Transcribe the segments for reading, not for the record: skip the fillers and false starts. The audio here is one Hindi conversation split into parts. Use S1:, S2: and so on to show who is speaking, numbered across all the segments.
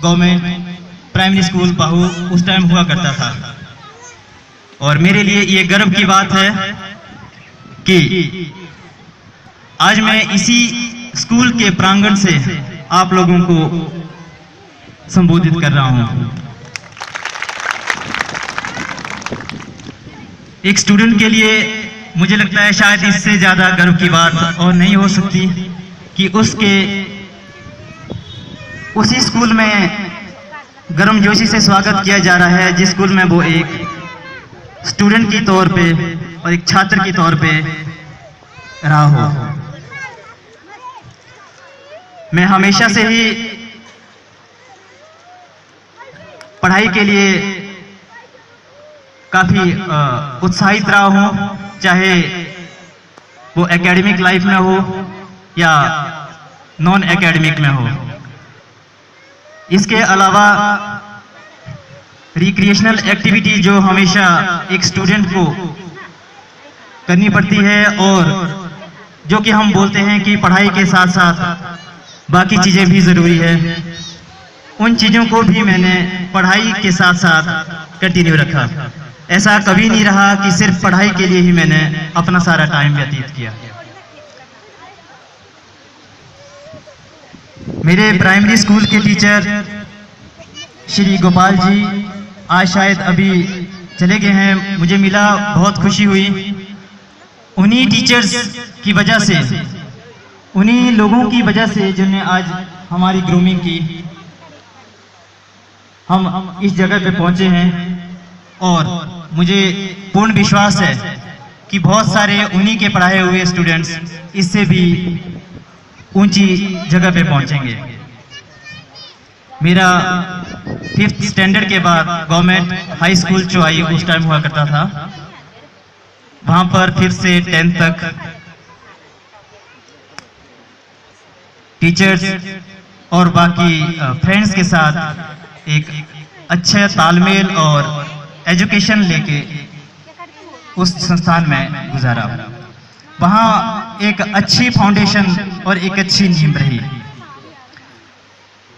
S1: गवर्नमेंट प्राइमरी स्कूल बाहू उस टाइम हुआ करता था। और मेरे लिए ये गर्व की बात है कि आज मैं इसी स्कूल के प्रांगण से आप लोगों को संबोधित कर रहा हूं। एक स्टूडेंट के लिए मुझे लगता है शायद इससे ज्यादा गर्व की बात और नहीं हो सकती कि उसी स्कूल में गर्मजोशी से स्वागत किया जा रहा है जिस स्कूल में वो एक स्टूडेंट की तौर पे और एक छात्र की तौर पे रहा हो। मैं हमेशा से ही पढ़ाई के लिए काफी उत्साहित रहा हूं, चाहे वो एकेडमिक लाइफ में हो या नॉन एकेडमिक में हो। इसके अलावा रिक्रिएशनल एक्टिविटी जो हमेशा एक स्टूडेंट को करनी पड़ती है और जो कि हम बोलते हैं कि पढ़ाई के साथ साथ बाकी चीजें भी जरूरी है, उन चीजों को भी मैंने पढ़ाई के साथ साथ कंटिन्यू रखा। ऐसा कभी नहीं रहा कि सिर्फ पढ़ाई के लिए ही मैंने अपना सारा टाइम व्यतीत किया। मेरे प्राइमरी स्कूल के टीचर श्री गोपाल जी आज शायद अभी चले गए हैं, मुझे मिला बहुत खुशी हुई। उन्हीं टीचर्स की वजह से, उन्हीं लोगों की वजह से जिन्होंने आज हमारी ग्रूमिंग की, हम इस जगह पे पहुंचे हैं। और मुझे पूर्ण विश्वास है कि बहुत सारे उन्हीं के पढ़ाए हुए स्टूडेंट्स इससे भी ऊंची जगह पे पहुंचेंगे। मेरा 5th स्टैंडर्ड के बाद गवर्नमेंट हाई स्कूल चौआई उस टाइम हुआ करता था, वहां पर फिर से 10th तक टीचर्स और बाकी फ्रेंड्स के साथ एक अच्छा तालमेल और एजुकेशन लेके उस संस्थान में गुजारा। वहां एक अच्छी फाउंडेशन और एक अच्छी नींव रही।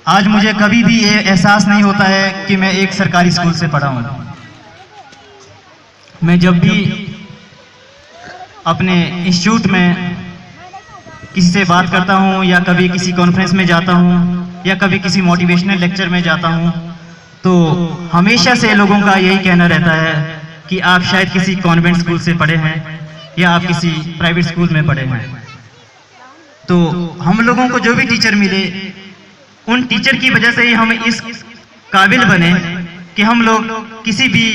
S1: आज मुझे कभी भी ये एहसास नहीं होता है कि मैं एक सरकारी स्कूल से पढ़ा हूं। मैं जब भी अपने इंस्टीट्यूट में किसी से बात करता हूं या कभी किसी कॉन्फ्रेंस में जाता हूं या कभी किसी मोटिवेशनल लेक्चर में जाता हूं, तो हमेशा से लोगों का यही कहना रहता है कि आप शायद किसी कॉन्वेंट स्कूल से पढ़े हैं या आप किसी प्राइवेट स्कूल में पढ़े हैं। तो हम लोगों को जो भी टीचर मिले, उन टीचर की वजह से ही हम इस काबिल बने कि हम लोग किसी भी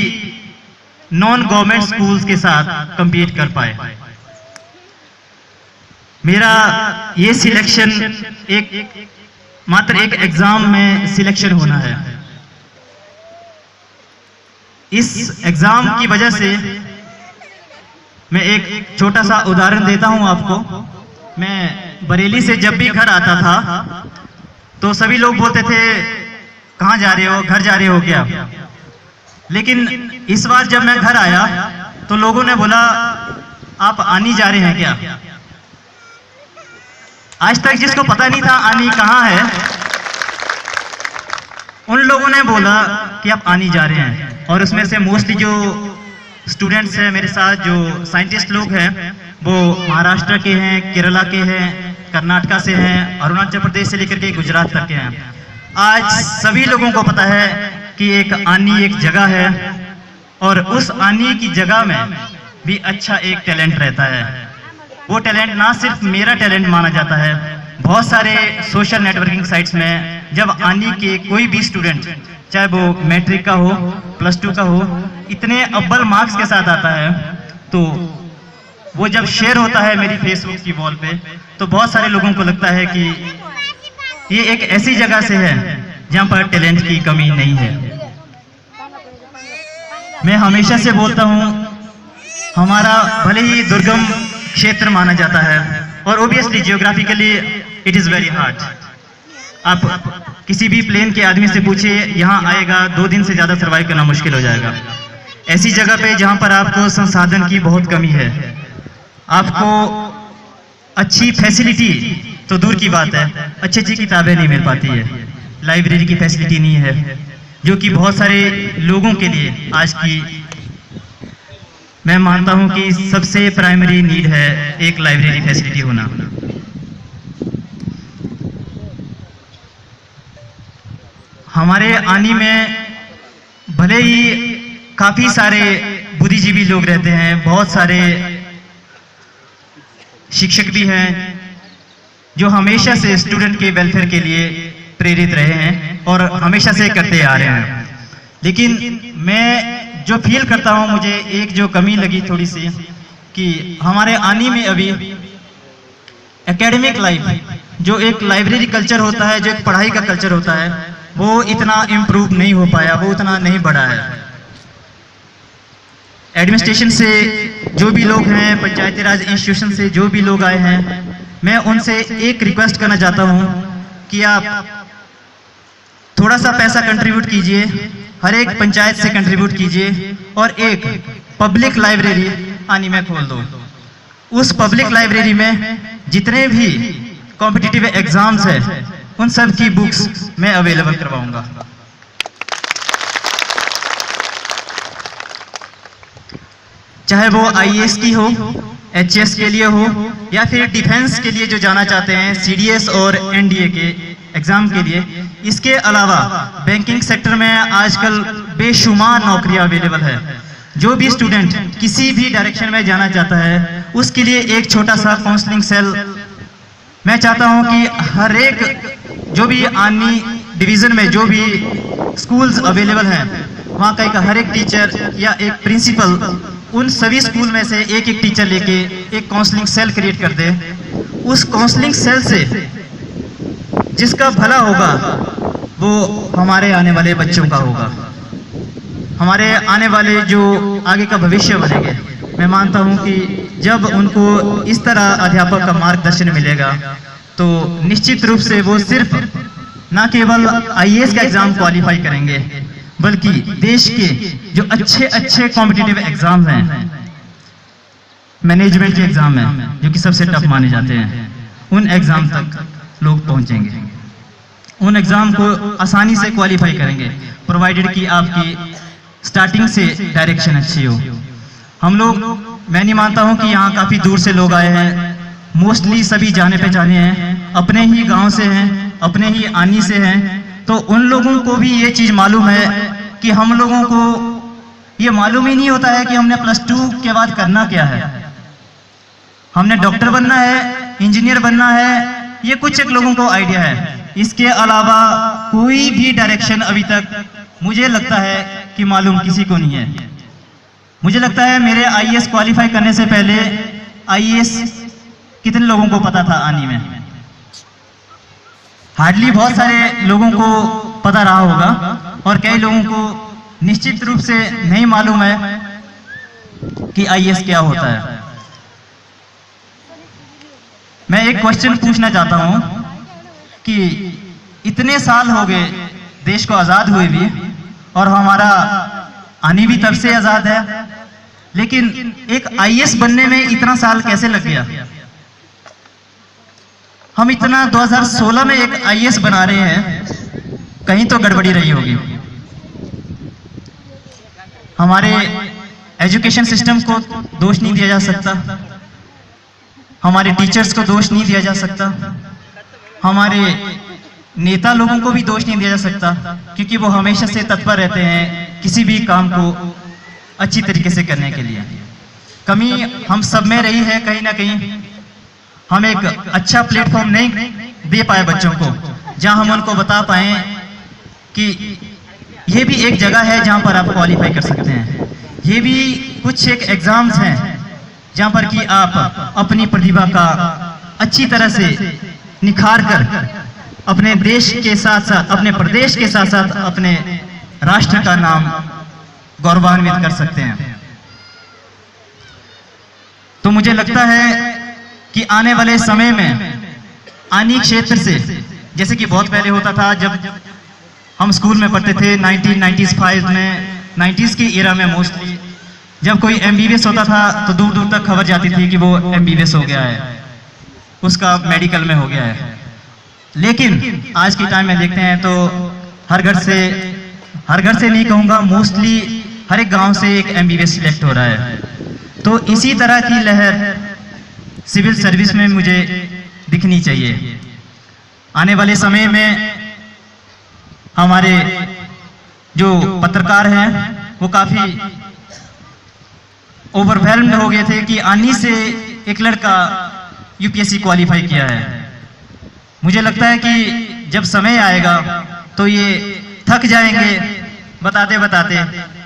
S1: नॉन गवर्नमेंट स्कूल्स के साथ compete कर पाए। मेरा ये सिलेक्शन मात्र एक एग्जाम में सिलेक्शन होना है। इस एग्जाम की वजह से मैं एक छोटा सा उदाहरण देता हूं आपको। मैं बरेली से जब भी घर आता था तो सभी लोग बोलते थे कहां जा रहे हो, घर जा रहे हो क्या? लेकिन इस बार जब मैं घर आया तो लोगों ने बोला आप आनी जा रहे हैं क्या? आज तक जिसको पता नहीं था आनी कहां है, उन लोगों ने बोला कि आप आनी जा रहे हैं। और उसमें से मोस्टली जो स्टूडेंट्स हैं मेरे साथ, जो साइंटिस्ट लोग हैं, वो महाराष्ट्र के हैं, केरला के हैं, कर्नाटका से हैं, अरुणाचल प्रदेश से लेकर के गुजरात तक के हैं। आज सभी लोगों को पता है कि एक आनी एक जगह है और उस आनी की जगह में भी अच्छा एक टैलेंट रहता है। वो टैलेंट ना सिर्फ मेरा टैलेंट माना जाता है, बहुत सारे सोशल नेटवर्किंग साइट्स में जब आनी के कोई भी स्टूडेंट, चाहे वो मैट्रिक का हो, +2 का हो, इतने अव्वल मार्क्स के साथ आता है, तो वो जब शेयर होता है मेरी फेसबुक की वॉल पे, तो बहुत सारे लोगों को लगता है कि ये एक ऐसी जगह से है जहां पर टैलेंट की कमी नहीं है। मैं हमेशा से बोलता हूं, हमारा भले ही दुर्गम क्षेत्र माना जाता है और obviously geographically it is very hard. आप किसी भी प्लेन के आदमी से पूछिए, यहाँ आएगा 2 दिन से ज्यादा सर्वाइव करना मुश्किल हो जाएगा। ऐसी जगह पे जहां पर आपको संसाधन की बहुत कमी है, आपको अच्छी फैसिलिटी तो दूर की बात है, अच्छी किताबें नहीं मिल पाती है। लाइब्रेरी की फैसिलिटी नहीं है, जो कि बहुत सारे लोगों के लिए आज की मैं मानता हूं कि सबसे प्राइमरी नीड है एक लाइब्रेरी फैसिलिटी होना। हमारे आनी में भले ही काफी सारे बुद्धिजीवी लोग रहते हैं, बहुत सारे शिक्षक भी हैं जो हमेशा से स्टूडेंट के वेलफेयर के लिए प्रेरित रहे हैं और हमेशा से करते आ रहे हैं। लेकिन मैं जो फील करता हूं, मुझे एक जो कमी लगी थोड़ी सी कि हमारे आनी में अभी एकेडमिक लाइफ, जो एक लाइब्रेरी कल्चर होता है, जो एक पढ़ाई का कल्चर होता है, वो इतना इम्प्रूव नहीं हो पाया, वो उतना नहीं बढ़ा है। एडमिनिस्ट्रेशन से जो भी लोग हैं, पंचायती राज इंस्टीट्यूशन से जो भी लोग आए हैं, मैं उनसे एक रिक्वेस्ट करना चाहता हूं कि आप थोड़ा सा पैसा कंट्रीब्यूट कीजिए, हर एक पंचायत से कंट्रीब्यूट कीजिए और एक पब्लिक लाइब्रेरी आनी में खोल दो। उस पब्लिक लाइब्रेरी में जितने भी कॉम्पिटिटिव एग्जाम्स हैं, उन सब की बुक्स मैं अवेलेबल करवाऊंगा। चाहे वो आईएएस की हो, एचएस के लिए हो, या फिर डिफेंस के लिए जो जाना चाहते हैं, सीडीएस और एनडीए के एग्जाम के लिए। इसके अलावा बैंकिंग सेक्टर में आजकल बेशुमार नौकरियां अवेलेबल है। जो भी स्टूडेंट किसी भी डायरेक्शन में जाना चाहता है, उसके लिए एक छोटा सा काउंसलिंग सेल मैं चाहता हूं कि हर एक जो भी आनी डिवीजन में जो भी स्कूल्स अवेलेबल हैं, वहाँ का एक हर एक टीचर या एक प्रिंसिपल उन सभी स्कूल में से एक एक टीचर लेके एक काउंसलिंग सेल क्रिएट कर दे। उस काउंसलिंग सेल से जिसका भला होगा वो हमारे आने वाले बच्चों का होगा, हमारे आने वाले जो आगे का भविष्य बनेंगे। मैं मानता हूं कि जब उनको इस तरह अध्यापक का मार्गदर्शन मिलेगा तो निश्चित रूप से वो सिर्फ ना केवल आईएएस का एग्जाम क्वालिफाई करेंगे, बल्कि देश के जो अच्छे अच्छे कॉम्पिटिटिव एग्जाम हैं, मैनेजमेंट के एग्जाम हैं जो कि सबसे टफ माने जाते हैं, उन एग्जाम तक लोग पहुंचेंगे, उन एग्जाम को आसानी से क्वालिफाई करेंगे, प्रोवाइडेड कि आपकी स्टार्टिंग से डायरेक्शन अच्छी हो। हम लोग, मैं नहीं मानता हूं कि यहाँ काफी दूर से लोग आए हैं, मोस्टली सभी जाने पहचाने हैं, अपने ही गांव से हैं, अपने ही आनी से हैं, तो उन लोगों को भी ये चीज मालूम है कि हम लोगों को ये मालूम ही नहीं होता है कि हमने +2 के बाद करना क्या है। हमने डॉक्टर बनना है, इंजीनियर बनना है, ये कुछ एक लोगों को आइडिया है। इसके अलावा कोई भी डायरेक्शन अभी तक मुझे लगता है कि मालूम किसी को नहीं है। मुझे लगता है मेरे आईएएस क्वालिफाई करने से पहले आईएएस कितने लोगों को पता था आनी में? हार्डली बहुत सारे लोगों को पता रहा होगा और कई लोगों को निश्चित रूप से नहीं मालूम है कि आईएएस क्या होता है। मैं एक क्वेश्चन पूछना चाहता हूं कि इतने साल हो गए देश को आजाद हुए भी और हमारा आनी भी तब से आजाद है, लेकिन एक आईएएस बनने में इतना साल कैसे लग गया? हम इतना 2016 में एक आईएएस बना रहे हैं, कहीं तो गड़बड़ी रही होगी। हमारे एजुकेशन सिस्टम को दोष नहीं दिया जा सकता, हमारे टीचर्स को दोष नहीं दिया जा सकता, हमारे नेता लोगों को भी दोष नहीं दिया जा सकता, क्योंकि वो हमेशा से तत्पर रहते हैं किसी भी काम को अच्छी तरीके से करने के लिए। कमी हम सब में रही है कहीं ना कहीं। हम एक अच्छा प्लेटफॉर्म नहीं दे पाए बच्चों को, जहां हम उनको बता पाए कि ये भी एक जगह है जहां पर आप क्वालिफाई कर सकते हैं। ये भी कुछ एक एग्जाम्स हैं जहां पर कि आप अपनी प्रतिभा का अच्छी तरह से निखार कर अपने देश के साथ साथ, अपने प्रदेश के साथ साथ अपने राष्ट्र का नाम गौरवान्वित कर सकते हैं। तो मुझे लगता है कि आने वाले समय में आनी क्षेत्र से, जैसे कि बहुत पहले होता था जब हम स्कूल में पढ़ते थे 1995 में, 90s की एरा में मोस्टली जब कोई एमबीबीएस होता था तो दूर दूर तक खबर जाती थी कि वो एमबीबीएस हो गया है, उसका मेडिकल में हो गया है। लेकिन आज के टाइम में देखते हैं तो हर घर से नहीं कहूँगा, मोस्टली हर एक गांव से एक MBBS सिलेक्ट हो रहा है। तो इसी तरह की लहर सिविल सर्विस में मुझे दिखनी चाहिए। आने वाले समय में हमारे जो पत्रकार हैं वो काफ़ी ओवरवेल्म्ड हो गए थे कि आनी से एक लड़का UPSC क्वालिफाई किया है। मुझे लगता है कि जब समय आएगा तो ये थक जाएंगे बताते बताते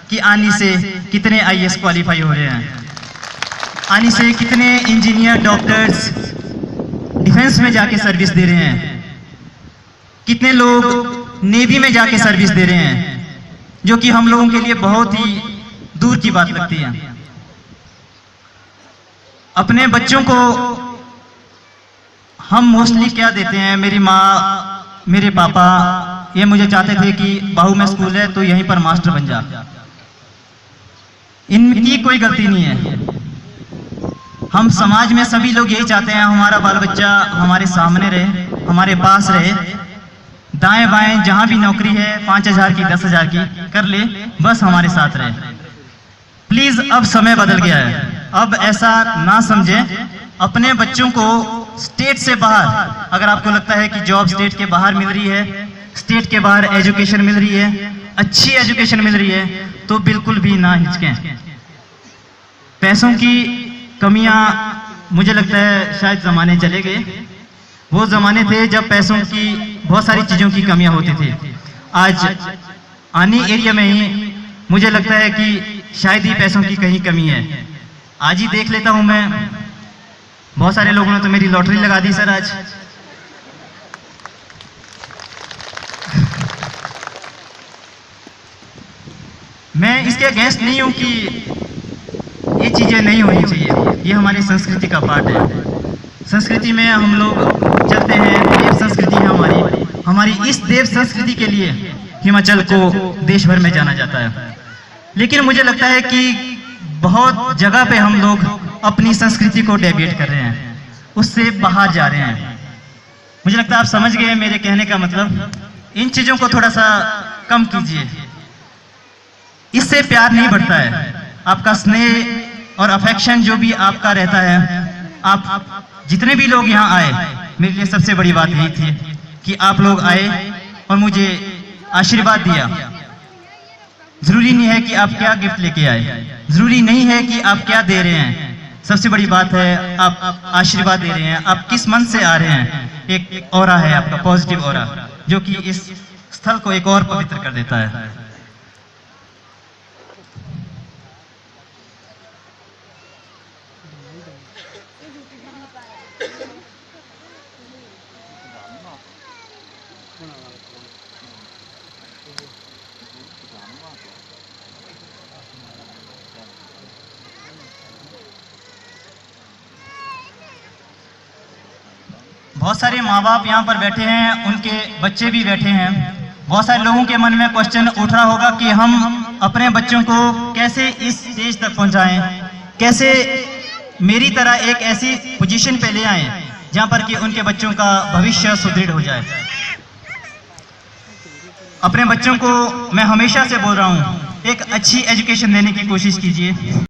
S1: कि आनी से कितने IAS क्वालिफाई हो रहे हैं, आनी से कितने इंजीनियर डॉक्टर्स डिफेंस में जाके सर्विस दे रहे हैं, कितने लोग नेवी में जाके सर्विस दे रहे हैं, जो कि हम लोगों के लिए बहुत ही दूर की बात लगती है। अपने बच्चों को हम मोस्टली क्या देते हैं, मेरी माँ मेरे पापा ये मुझे चाहते थे कि बाहू में स्कूल है तो यहीं पर मास्टर बन जा। इनकी कोई गलती नहीं है। हम समाज में सभी लोग यही चाहते हैं हमारा बाल बच्चा हमारे सामने रहे, हमारे पास रहे, दाएं बाएं जहां भी नौकरी है 5,000 की 10,000 की कर ले, बस हमारे साथ रहे। प्लीज अब समय बदल गया है, अब ऐसा ना समझें। अपने बच्चों को स्टेट से बाहर, अगर आपको लगता है कि जॉब स्टेट के बाहर मिल रही है, स्टेट के बाहर एजुकेशन मिल रही है, अच्छी एजुकेशन मिल रही है, तो बिल्कुल भी ना हिचकें। पैसों की कमियां मुझे लगता है शायद ज़माने चले गए। वो ज़माने थे जब पैसों की बहुत सारी चीज़ों की कमियां होती थी। आज आनी एरिया में ही मुझे लगता है कि शायद ही पैसों की कहीं कमी है। आज ही देख लेता हूं मैं, बहुत सारे लोगों ने तो मेरी लॉटरी लगा दी सर आज। मैं इसके अगेंस्ट नहीं हूं कि ये चीज़ें नहीं होनी चाहिए, ये हमारी संस्कृति का पार्ट है। संस्कृति में हम लोग चलते हैं, देव संस्कृति है हमारी इस देव संस्कृति के लिए हिमाचल को देश भर में जाना जाता है। लेकिन मुझे लगता है कि बहुत जगह पे हम लोग अपनी संस्कृति को डेविएट कर रहे हैं, उससे बाहर जा रहे हैं। मुझे लगता है आप समझ गए मेरे कहने का मतलब। इन चीज़ों को थोड़ा सा कम कीजिए, इससे प्यार नहीं बढ़ता है। आपका स्नेह और अफेक्शन जो भी आपका रहता है, आप जितने भी लोग यहाँ आए, मेरे लिए सबसे बड़ी बात यही थी कि आप लोग आए और मुझे आशीर्वाद दिया। जरूरी नहीं है कि आप क्या गिफ्ट लेके आए, जरूरी नहीं है कि आप क्या दे रहे हैं, सबसे बड़ी बात है आप आशीर्वाद दे रहे हैं, आप किस मन से आ रहे हैं। एक ऑरा है आपका, पॉजिटिव ऑरा, जो कि इस स्थल को एक और पवित्र कर देता है। बहुत सारे माँ बाप यहाँ पर बैठे हैं, उनके बच्चे भी बैठे हैं। बहुत सारे लोगों के मन में क्वेश्चन उठ रहा होगा कि हम अपने बच्चों को कैसे इस स्टेज तक पहुँचाएं, कैसे मेरी तरह एक ऐसी पोजीशन पे ले आएं जहाँ पर कि उनके बच्चों का भविष्य सुदृढ़ हो जाए। अपने बच्चों को मैं हमेशा से बोल रहा हूँ, एक अच्छी एजुकेशन देने की कोशिश कीजिए।